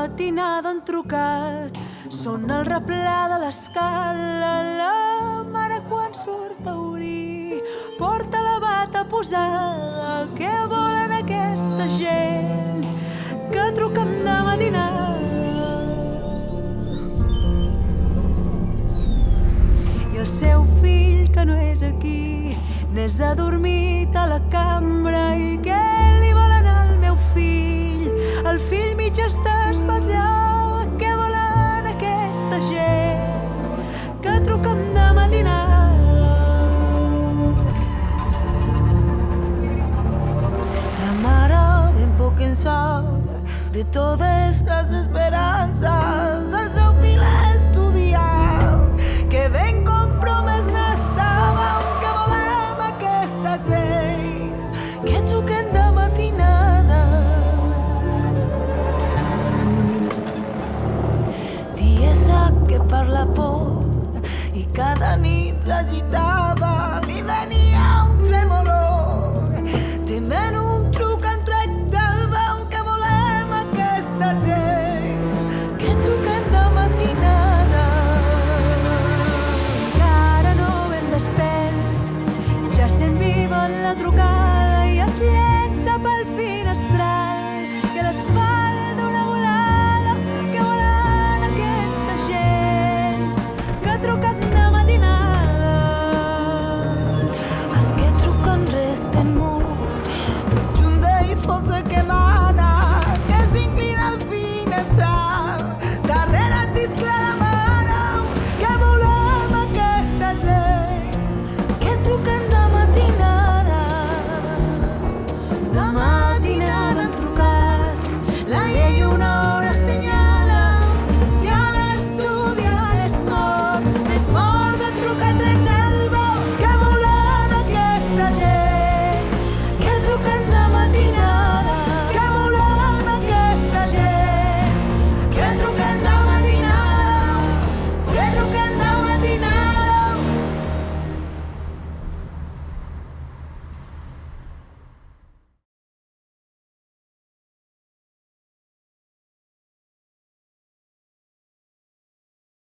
matinada han trucat, són el replà de l'escala. La mare quan surt a obrir porta la bata posada. Què volen aquesta gent que truquen de matinada? I el seu fill que no és aquí, n'és adormit a la cambra. I què li volen al meu fill? El fill mig està espatllat. Què volen aquesta gent que truquen de matinada? La mare ben poc en sap de totes les esperances del seu fill estudiant, que ben compromès n'estava. Que volem aquesta gent que truquen de matinada? Tiesa que parla por i cada nit s'agita